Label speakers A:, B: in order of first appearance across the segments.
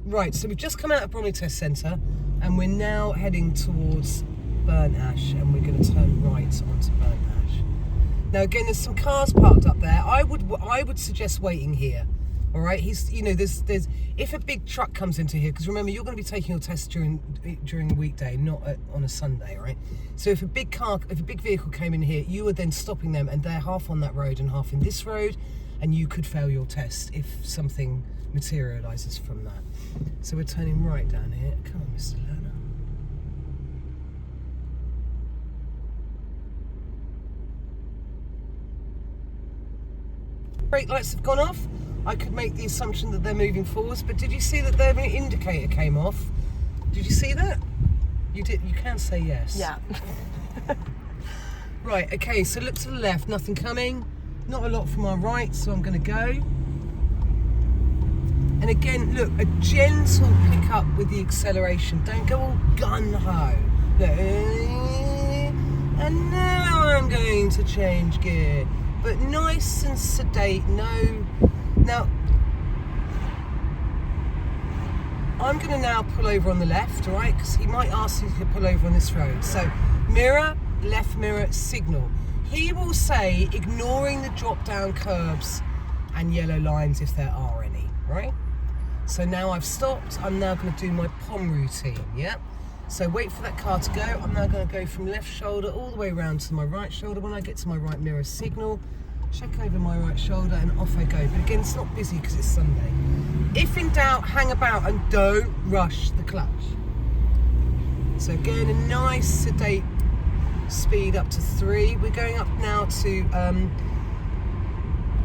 A: Right, so we've just come out of Bromley Test Centre and we're now heading towards Burnt Ash, and we're going to turn right onto Burnt Ash. Now again, there's some cars parked up there. I would suggest waiting here. All right, there's if a big truck comes into here, because remember you're going to be taking your test during a weekday, not on a Sunday, right? So if a big vehicle came in here, you are then stopping them, and they're half on that road and half in this road, and you could fail your test if something materialises from that. So we're turning right down here. Come on, Mr. Lerner. Brake lights have gone off. I could make the assumption that they're moving forwards, but did you see that their indicator came off? Did you see that? You did. You can say yes.
B: Yeah.
A: Right, okay, so look to the left, nothing coming. Not a lot from our right, so I'm going to go. And again, look, a gentle pick up with the acceleration. Don't go all gun-ho. And now I'm going to change gear. But nice and sedate, no. Now, I'm going to now pull over on the left, all right? Because he might ask you to pull over on this road. So, mirror, left mirror, signal. He will say, ignoring the drop-down curbs and yellow lines if there are any, right? So now I've stopped, I'm now going to do my POM routine, yeah? So wait for that car to go. I'm now going to go from left shoulder all the way around to my right shoulder. When I get to my right mirror, signal, check over my right shoulder, and off I go. But again, it's not busy because it's Sunday. If in doubt, hang about and don't rush the clutch. So again, a nice sedate speed up to 3. We're going up now to,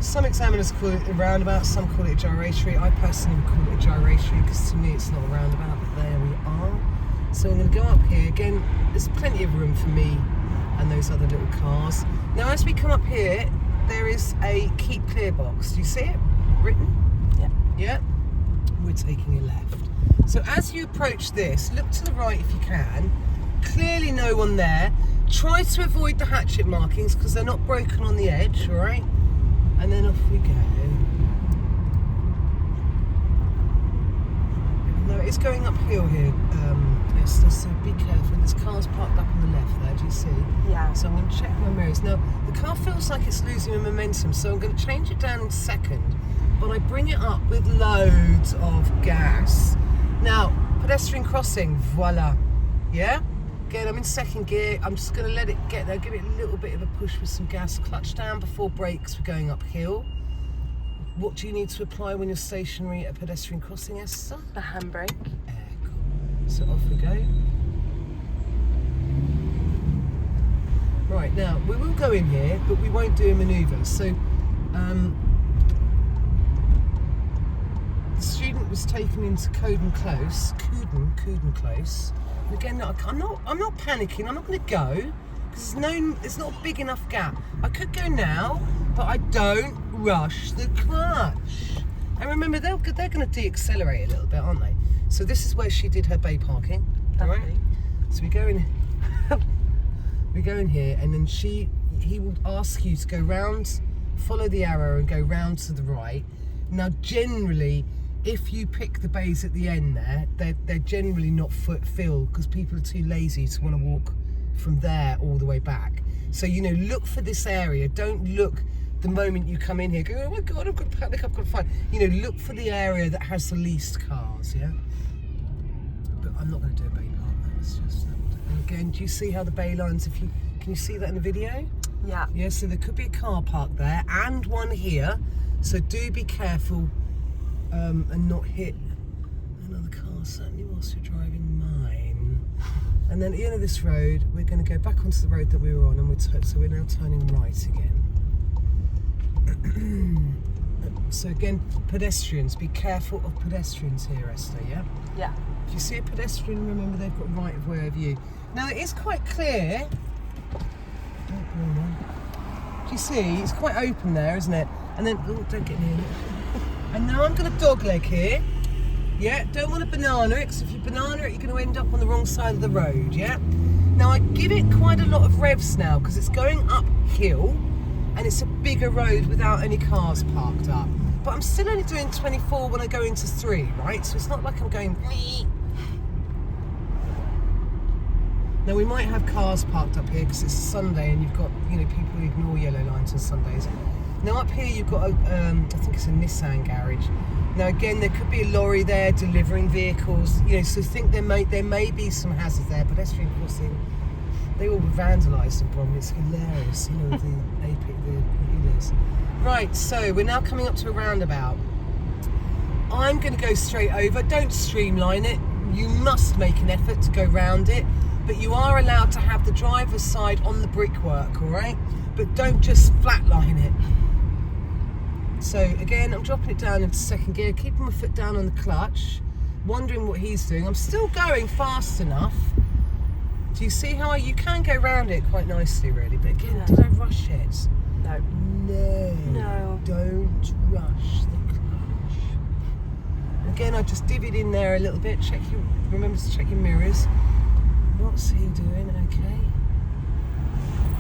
A: some examiners call it a roundabout, some call it a gyratory. I personally call it a gyratory because to me it's not a roundabout, but there we are. So I'm going to go up here. Again, there's plenty of room for me and those other little cars. Now as we come up here, there is a keep clear box. Do you see it written?
B: Yeah.
A: Yeah? We're taking a left. So as you approach this, look to the right if you can. Clearly no one there. Try to avoid the hatchet markings because they're not broken on the edge, all right? And then off we go. No, it's going uphill here, Esther, so be careful. There's cars parked up on the left there, do you see?
B: Yeah.
A: So I'm going to check my mirrors. Now, the car feels like it's losing a momentum, so I'm going to change it down in second, but I bring it up with loads of gas. Now, pedestrian crossing, voila. Yeah? Again, I'm in second gear. I'm just going to let it get there, give it a little bit of a push with some gas. Clutch down before brakes, we're going uphill. What do you need to apply when you're stationary at a pedestrian crossing, Esther?
B: A handbrake.
A: Cool. So off we go. Right, now, we will go in here, but we won't do a manoeuvre. So, the student was taken into Cooden Close. And again, I'm not panicking. I'm not going to go because there's not a big enough gap. I could go now, but I don't rush the clutch. And remember, they're going to de-accelerate a little bit, aren't they? So this is where she did her bay parking. All right. So we go in. We go in here, and then he will ask you to go round, follow the arrow, and go round to the right. Now, generally, if you pick the bays at the end there, they're generally not foot-filled because people are too lazy to want to walk from there all the way back. So, look for this area. Don't look the moment you come in here, go, oh my God, I've got to panic, I've got to find. Look for the area that has the least cars, yeah? But I'm not going to do a bay park, that's just... And again, do you see how the bay lines, can you see that in the video?
B: Yeah.
A: Yeah, so there could be a car park there and one here. So do be careful and not hit another car, certainly whilst you're driving mine. And then at the end of this road, we're going to go back onto the road that we were on, and so we're now turning right again. So again, pedestrians, be careful of pedestrians here, Esther, yeah?
B: Yeah.
A: If you see a pedestrian, remember they've got right of way of you. Now it is quite clear. Do you see? It's quite open there, isn't it? And then, oh, don't get near it. And now I'm going to dogleg here. Yeah, don't want to banana it, because if you banana it, you're going to end up on the wrong side of the road, yeah? Now I give it quite a lot of revs now, because it's going uphill, and it's a bigger road without any cars parked up. but I'm still only doing 24 when I go into 3, right? So it's not like I'm going... Now, we might have cars parked up here because it's a Sunday and you've got, people who ignore yellow lines on Sundays. Now, up here you've got, I think it's a Nissan garage. Now, again, there could be a lorry there delivering vehicles, so think there may be some hazards there. Pedestrian crossing, they all were vandalised in Bromley. It's hilarious, the Ulas. Right, so we're now coming up to a roundabout. I'm going to go straight over. Don't streamline it. You must make an effort to go round it. But you are allowed to have the driver's side on the brickwork, all right? But don't just flatline it. So again, I'm dropping it down into second gear, keeping my foot down on the clutch, wondering what he's doing. I'm still going fast enough. Do you see how you can go around it quite nicely, really? But again, did I rush it?
B: No.
A: No. Don't rush the clutch. Again, I just divvied in there a little bit. Remember to check your mirrors. What's he doing? Okay.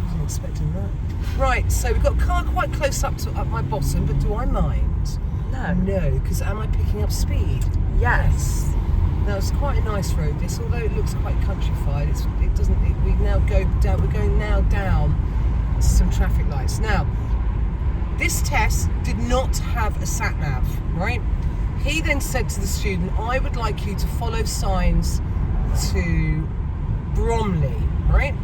A: Wasn't expecting that. Right, so we've got a car quite close up my bottom, but do I mind?
B: No.
A: No, because am I picking up speed?
B: Yes.
A: Now it's quite a nice road. This, although it looks quite countrified, it doesn't. We now go down. We're going now down to some traffic lights. Now, this test did not have a sat nav, right? He then said to the student, "I would like you to follow signs to Bromley," right?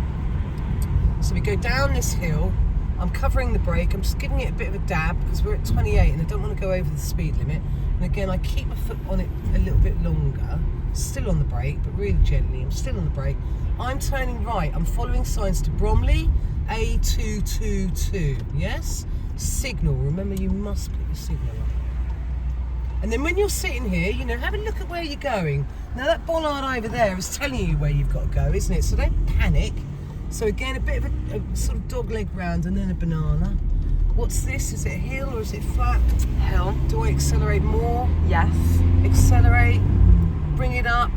A: So we go down this hill. I'm covering the brake. I'm just giving it a bit of a dab because we're at 28 and I don't want to go over the speed limit. And again, I keep my foot on it a little bit longer. Still on the brake, but really gently. I'm still on the brake. I'm turning right. I'm following signs to Bromley, A222. Yes? Signal. Remember, you must put your signal on. And then when you're sitting here, have a look at where you're going. Now that bollard over there is telling you where you've got to go, isn't it? So don't panic. So again, a bit of a sort of dog leg round and then a banana. What's this? Is it a hill or is it flat?
B: Hill.
A: Do I accelerate more?
B: Yes.
A: Accelerate, bring it up,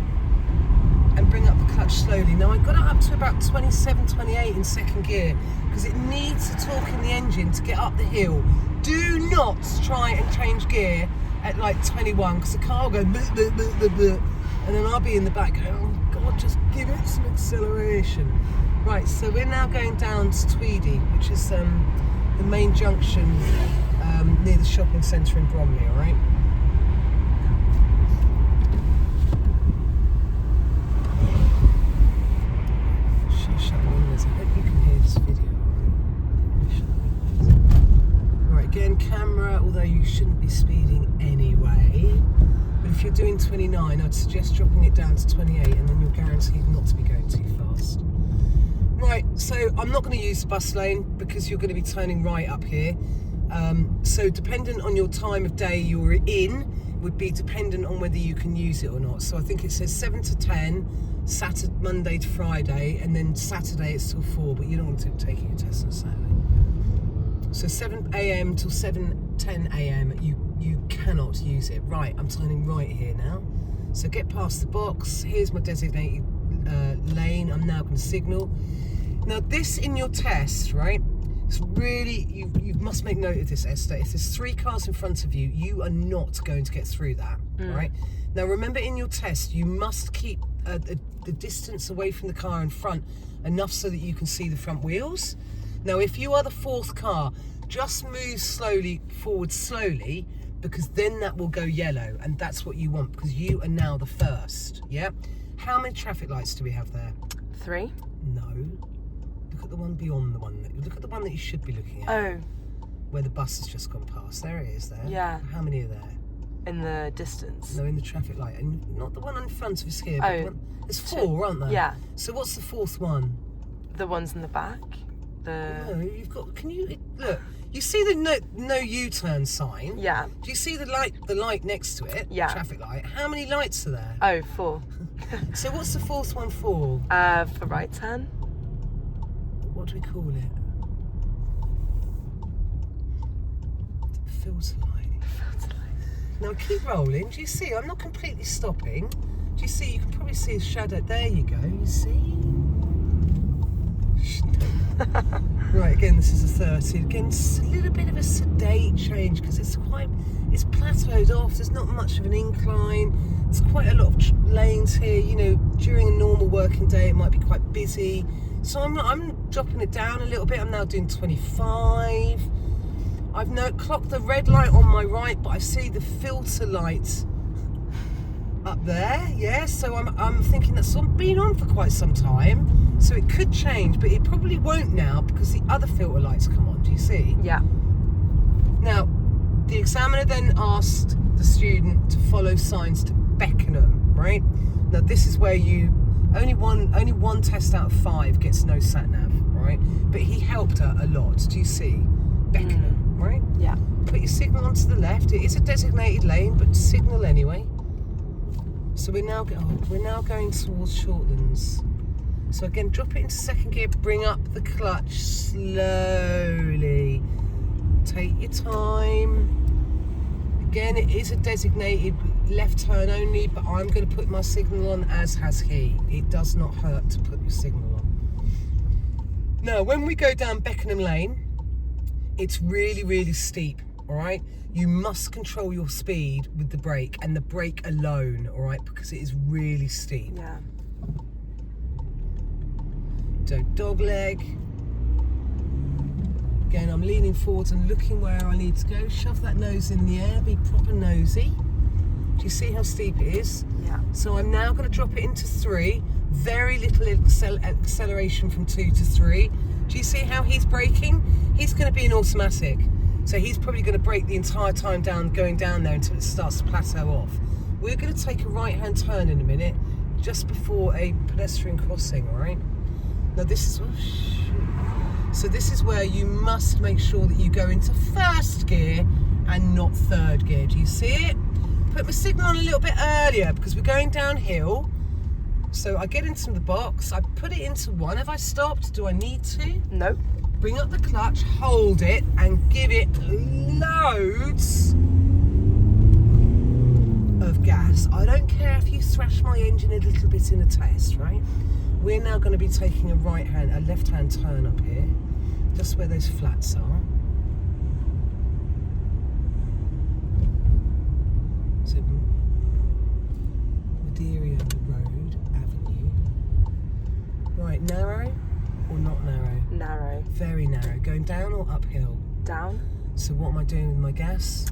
A: and bring up the clutch slowly. Now I got it up to about 27, 28 in second gear because it needs a torque in the engine to get up the hill. Do not try and change gear at like 21 because the car will go bleh, bleh, bleh, bleh, bleh, and then I'll be in the back going, oh God, just give it some acceleration. Right, so we're now going down to Tweedy, which is the main junction near the shopping centre in Bromley, all right? Shut the windows. I hope you can hear this video, all right? Again, camera, although you shouldn't be speeding anyway. But if you're doing 29, I'd suggest dropping it down to 28 and then you're guaranteed not to be going too fast. Right, so I'm not going to use the bus lane because you're going to be turning right up here. So dependent on your time of day you're in would be dependent on whether you can use it or not. So I think it says 7 to 10, Saturday, Monday to Friday, and then Saturday it's till 4, but you don't want to take your test on Saturday. So 7 a.m. till 7:10 a.m. you cannot use it. Right, I'm turning right here now. So get past the box. Here's my designated lane. I'm now going to signal. Now this in your test, right? It's really, you must make note of this, Esther. If there's 3 cars in front of you, you are not going to get through that, right? Now remember, in your test, you must keep the distance away from the car in front enough so that you can see the front wheels. Now if you are the 4th car, just move forward slowly, because then that will go yellow, and that's what you want, because you are now the first, yeah? How many traffic lights do we have there?
B: 3.
A: No. Look at the one beyond the one. Look at the one that you should be looking at.
B: Oh.
A: Where the bus has just gone past. There it is there.
B: Yeah.
A: How many are there?
B: In the distance.
A: No, in the traffic light. And not the one in front of us here.
B: Oh.
A: But there's 4, aren't there?
B: Yeah.
A: So what's the 4th one?
B: The ones in the back.
A: No, you've got, can you, look. You see the no U-turn sign?
B: Yeah.
A: Do you see the light next to it?
B: Yeah.
A: Traffic light. How many lights are there?
B: Oh, 4.
A: So what's the 4th one for?
B: For right turn.
A: What do we call it? Filter light.
B: Filter light.
A: Now keep rolling. Do you see? I'm not completely stopping. Do you see? You can probably see a shadow. There you go. You see? Right, again, this is a 30. Again, it's a little bit of a sedate change because it's quite it's plateaued off. There's not much of an incline. There's quite a lot of lanes here. You know, during a normal working day, it might be quite busy. So I'm dropping it down a little bit. I'm now doing 25. I've now clocked the red light on my right, but I see the filter light up there. Yeah, so I'm thinking that's been on for quite some time. So it could change, but it probably won't now because the other filter lights come on. Do you see?
B: Yeah.
A: Now, the examiner then asked the student to follow signs to Beckenham, right? Now, this is where you only one test out of 5 gets no sat nav, right? But he helped her a lot. Do you see? Beckenham, right?
B: Yeah.
A: Put your signal onto the left. It is a designated lane, but signal anyway. So we're now going towards Shortlands. So again, drop it into second gear, bring up the clutch slowly. Take your time. Again, it is a designated left turn only, but I'm going to put my signal on, as has he. It does not hurt to put your signal on. Now, when we go down Beckenham Lane, it's really, really steep, all right? You must control your speed with the brake, and the brake alone, all right? Because it is really steep.
B: Yeah.
A: Don't dog leg. Again, I'm leaning forwards and looking where I need to go. Shove that nose in the air, be proper nosy. Do you see how steep it is?
B: Yeah.
A: So I'm now going to drop it into 3. Very little acceleration from 2 to 3. Do you see how he's braking? He's going to be an automatic. So he's probably going to brake the entire time going down there until it starts to plateau off. We're going to take a right-hand turn in a minute, just before a pedestrian crossing, all right? Now this is... So this is where you must make sure that you go into first gear and not third gear. Do you see it? Put my signal on a little bit earlier because we're going downhill. So I get into the box, I put it into 1. Have I stopped? Do I need to?
B: Nope.
A: Bring up the clutch, hold it, and give it loads of gas. I don't care if you thrash my engine a little bit in a test, right? We're now going to be taking a left-hand turn up here, just where those flats are. So, Madeira Road Avenue. Right, narrow or not narrow?
B: Narrow.
A: Very narrow. Going down or uphill?
B: Down.
A: So what am I doing with my gas?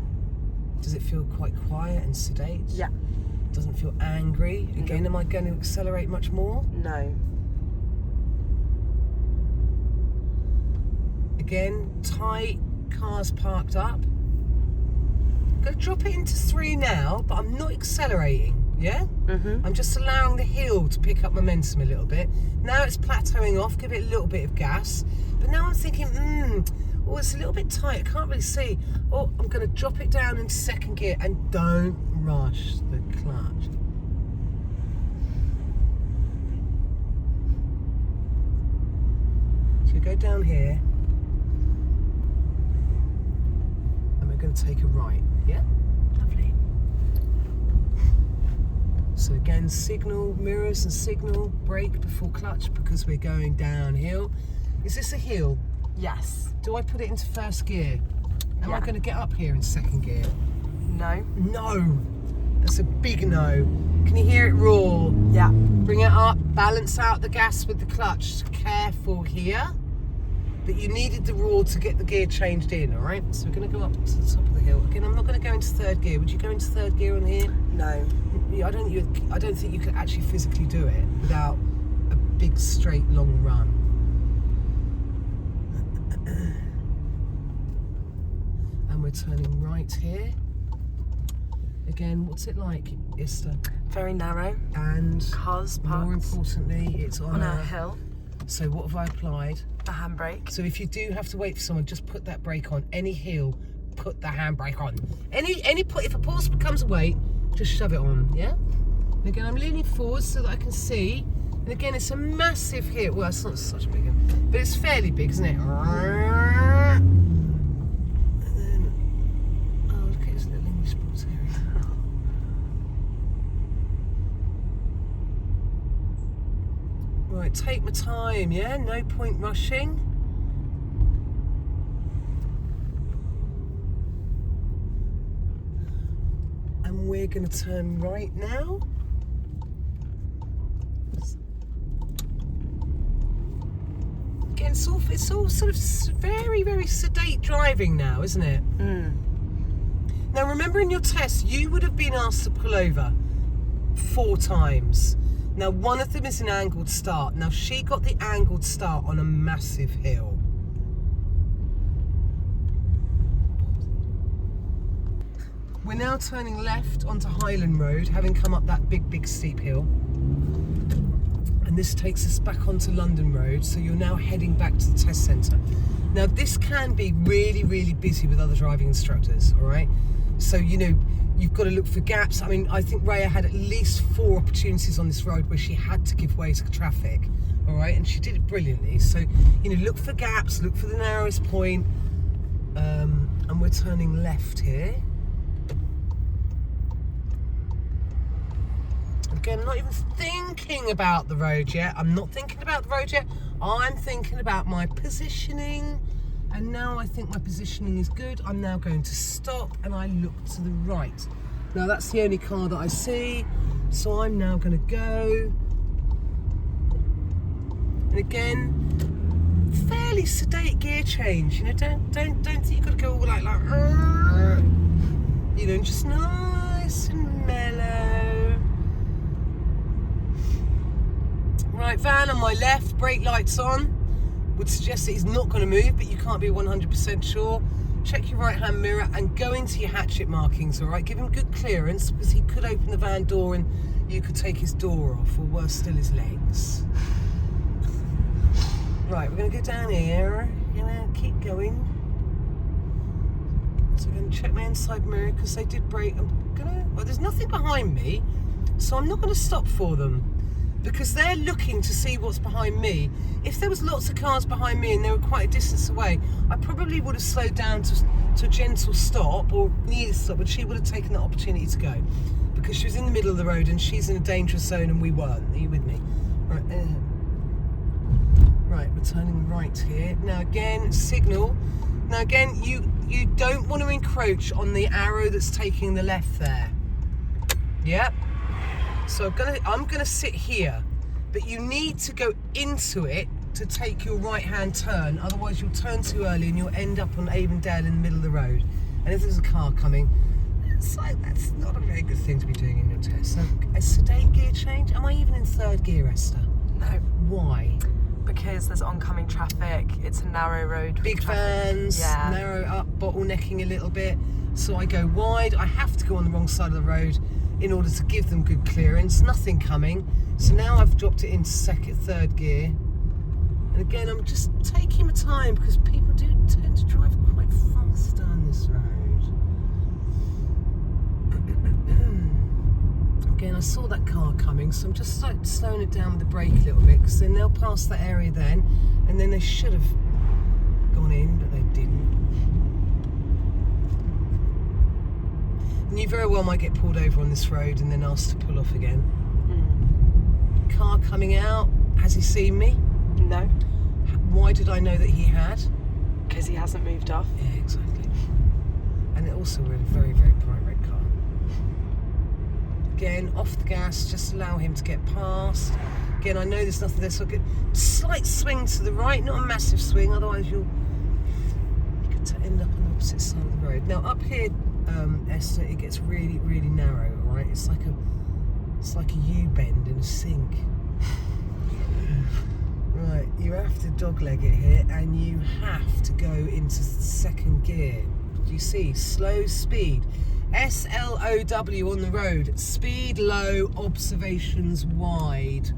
A: Does it feel quite quiet and sedate?
B: Yeah.
A: Doesn't feel angry? Again, am I going to accelerate much more?
B: No.
A: Again, tight, cars parked up. I'm going to drop it into 3 now, but I'm not accelerating, yeah? I'm just allowing the hill to pick up momentum a little bit. Now it's plateauing off, give it a little bit of gas. But now I'm thinking, oh, it's a little bit tight, I can't really see. Oh, I'm going to drop it down into second gear and don't rush the clutch. So we go down here. And we're going to take a right, yeah? Lovely. So again, signal, mirrors and signal, brake before clutch because we're going downhill. Is this a hill?
B: Yes.
A: Do I put it into first gear? Am I
B: Yeah.
A: going to get up here in second gear?
B: No.
A: No. That's a big no. Can you hear it roar?
B: Yeah.
A: Bring it up, balance out the gas with the clutch. Careful here. But you needed the roar to get the gear changed in, all right? So we're going to go up to the top of the hill. Again, I'm not going to go into third gear. Would you go into third gear on here?
B: No.
A: I don't think you could actually physically do it without a big, straight, long run. And we're turning right here. Again, what's it like, Ista?
B: Very narrow.
A: And
B: Cars
A: more
B: parked
A: importantly, it's on
B: a hill.
A: So what have I applied?
B: A handbrake.
A: So if you do have to wait for someone, just put that brake on. Any hill, put the handbrake on. If a pause becomes a wait, just shove it on, yeah? And again, I'm leaning forward so that I can see. And again, it's a massive hill. Well, it's not such a big one, but it's fairly big, isn't it? And then, oh, look at this little English sports area. Right, take my time, yeah? No point rushing. And we're going to turn right now. Again, it's all sort of very, very sedate driving now, isn't it? Now, remember in your test, you would have been asked to pull over 4 times. Now, one of them is an angled start. Now, she got the angled start on a massive hill. We're now turning left onto Highland Road, having come up that big steep hill. And this takes us back onto London Road, so you're now heading back to the test centre. Now, this can be really, really busy with other driving instructors, all right? So, you know, you've got to look for gaps. I mean, I think Raya had at least 4 opportunities on this road where she had to give way to traffic, all right? And she did it brilliantly. So, you know, look for gaps, look for the narrowest point. And we're turning left here. Again, I'm not even thinking about the road yet. I'm not thinking about the road yet. I'm thinking about my positioning. And now I think my positioning is good. I'm now going to stop and I look to the right. Now that's the only car that I see. So I'm now going to go. And again, fairly sedate gear change. You know, don't think you've got to go all like you know, just nice and mellow. Right, van on my left, brake lights on. Would suggest that he's not going to move, but you can't be 100% sure. Check your right hand mirror and go into your hatchet markings, all right? Give him good clearance because he could open the van door and you could take his door off, or worse still, his legs. Right, we're going to go down here. You're going to keep going. So I'm going to check my inside mirror because they did brake. Well, there's nothing behind me, so I'm not going to stop for them, because they're looking to see what's behind me. If there was lots of cars behind me and they were quite a distance away, I probably would have slowed down to a gentle stop, or near stop, but she would have taken the opportunity to go, because she was in the middle of the road and she's in a dangerous zone and we weren't. Are you with me? Right, right, we're turning right here. Now again, signal. Now again, you don't want to encroach on the arrow that's taking the left there. Yep. So I'm gonna sit here, but you need to go into it to take your right-hand turn. Otherwise, you'll turn too early and you'll end up on Avondale in the middle of the road. And if there's a car coming, it's like that's not a very good thing to be doing in your test. So, a sedate gear change. Am I even in 3rd gear, Esther?
B: No.
A: Why?
B: Because there's oncoming traffic. It's a narrow road.
A: Big vans,
B: yeah.
A: Narrow up, bottlenecking a little bit. So I go wide. I have to go on the wrong side of the road in order to give them good clearance. Nothing coming. So now I've dropped it into 3rd gear. And again, I'm just taking my time because people do tend to drive quite fast down this road. Again, I saw that car coming, so I'm just like slowing it down with the brake a little bit, because then they'll pass that area then, and then they should have gone in, but they didn't. And you very well might get pulled over on this road and then asked to pull off again. Car coming out. Has he seen me?
B: No.
A: Why did I know that he had?
B: Because he hasn't moved off.
A: Yeah, exactly. And it also we're in a very, very bright red car. Again, off the gas, just allow him to get past. Again, I know there's nothing there, so I'll get a slight swing to the right, not a massive swing, otherwise you could end up on the opposite side of the road. Now up here, Esther, it gets really, really narrow, right? It's like a U-bend in a sink. Right, you have to dogleg it here, and you have to go into 2nd gear. Do you see? Slow speed. SLOW on the road. Speed low, observations wide.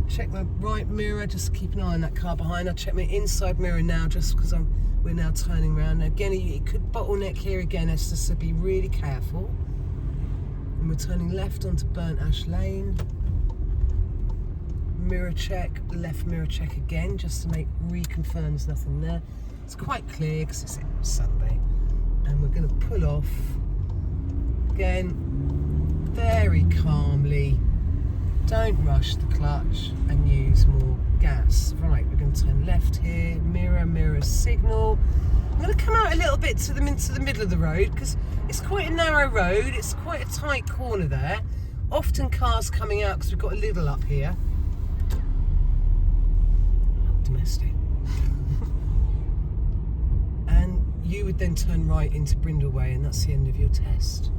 A: Check my right mirror, just keep an eye on that car behind. I'll check my inside mirror now, just because we're now turning around. Now again, it could bottleneck here again, Esther, so be really careful. And we're turning left onto Burnt Ash Lane. Mirror check, left mirror check again, just to reconfirm there's nothing there. It's quite clear because it's Sunday. And we're going to pull off again, very calmly. Don't rush the clutch and use more gas. Right, we're going to turn left here, mirror signal. I'm going to come out a little bit to into the middle of the road because it's quite a narrow road. It's quite a tight corner there. Often cars coming out because we've got a Lidl up here. Domestic. And you would then turn right into Brindle Way, and that's the end of your test.